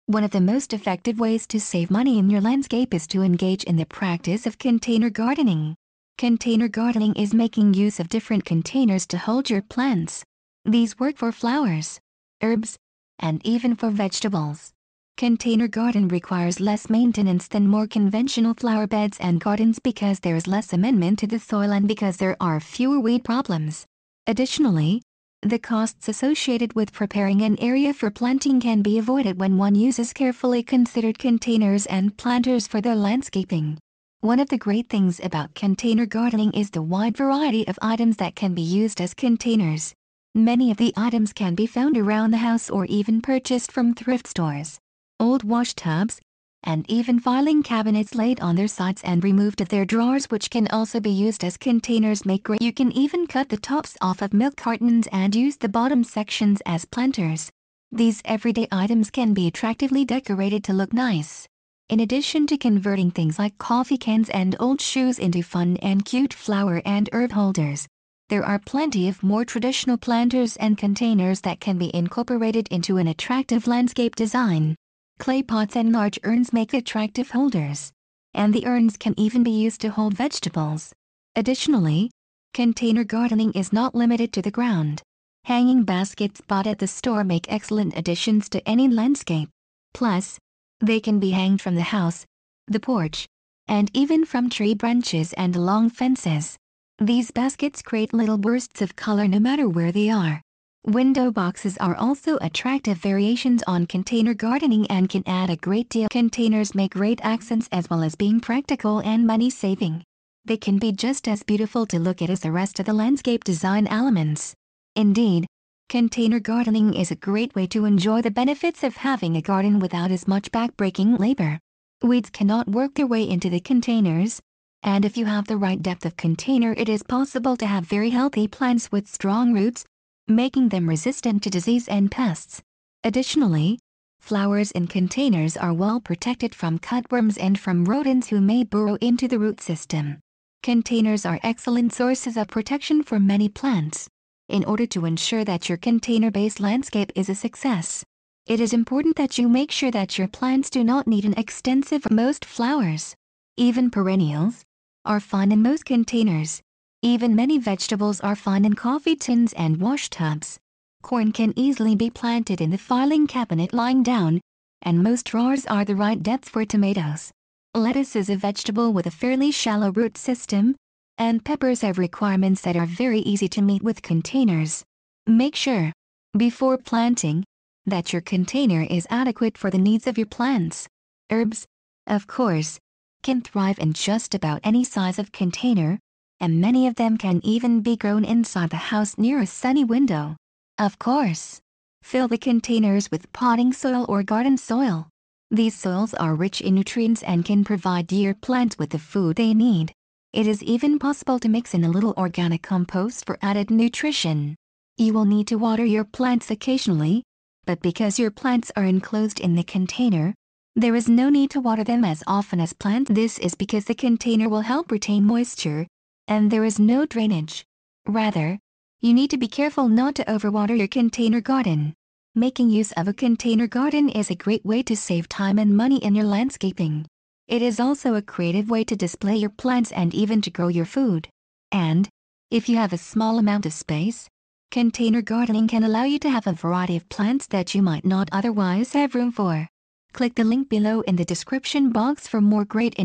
One of the most effective ways to save money in your landscape is to engage in the practice of container gardening. Container gardening is making use of different containers to hold your plants. These work for flowers, herbs, and even for vegetables. Container garden requires less maintenance than more conventional flower beds and gardens because there is less amendment to the soil and because there are fewer weed problems. Additionally, the costs associated with preparing an area for planting can be avoided when one uses carefully considered containers and planters for their landscaping. One of the great things about container gardening is the wide variety of items that can be used as containers. Many of the items can be found around the house or even purchased from thrift stores. Old wash tubs, and even filing cabinets laid on their sides and removed of their drawers, which can also be used as containers, make great. You can even cut the tops off of milk cartons and use the bottom sections as planters. These everyday items can be attractively decorated to look nice. In addition to converting things like coffee cans and old shoes into fun and cute flower and herb holders, there are plenty of more traditional planters and containers that can be incorporated into an attractive landscape design. Clay pots and large urns make attractive holders, and the urns can even be used to hold vegetables. Additionally, container gardening is not limited to the ground. Hanging baskets bought at the store make excellent additions to any landscape. Plus, they can be hanged from the house, the porch, and even from tree branches and along fences. These baskets create little bursts of color no matter where they are. Window boxes are also attractive variations on container gardening and can add a great deal. Containers make great accents as well as being practical and money-saving. They can be just as beautiful to look at as the rest of the landscape design elements. Indeed, container gardening is a great way to enjoy the benefits of having a garden without as much back-breaking labor. Weeds cannot work their way into the containers, and if you have the right depth of container, it is possible to have very healthy plants with strong roots, making them resistant to disease and pests. Additionally, flowers in containers are well protected from cutworms and from rodents who may burrow into the root system. Containers are excellent sources of protection for many plants. In order to ensure that your container-based landscape is a success, it is important that you make sure that your plants do not need an extensive. Most flowers, even perennials, are fine in most containers. Even many vegetables are fine in coffee tins and wash tubs. Corn can easily be planted in the filing cabinet lying down, and most drawers are the right depth for tomatoes. Lettuce is a vegetable with a fairly shallow root system, and peppers have requirements that are very easy to meet with containers. Make sure, before planting, that your container is adequate for the needs of your plants. Herbs, of course, can thrive in just about any size of container, and many of them can even be grown inside the house near a sunny window. Of course, fill the containers with potting soil or garden soil. These soils are rich in nutrients and can provide your plants with the food they need. It is even possible to mix in a little organic compost for added nutrition. You will need to water your plants occasionally, but because your plants are enclosed in the container, there is no need to water them as often as plants. This is because the container will help retain moisture, and there is no drainage. Rather, you need to be careful not to overwater your container garden. Making use of a container garden is a great way to save time and money in your landscaping. It is also a creative way to display your plants and even to grow your food. And, if you have a small amount of space, container gardening can allow you to have a variety of plants that you might not otherwise have room for. Click the link below in the description box for more great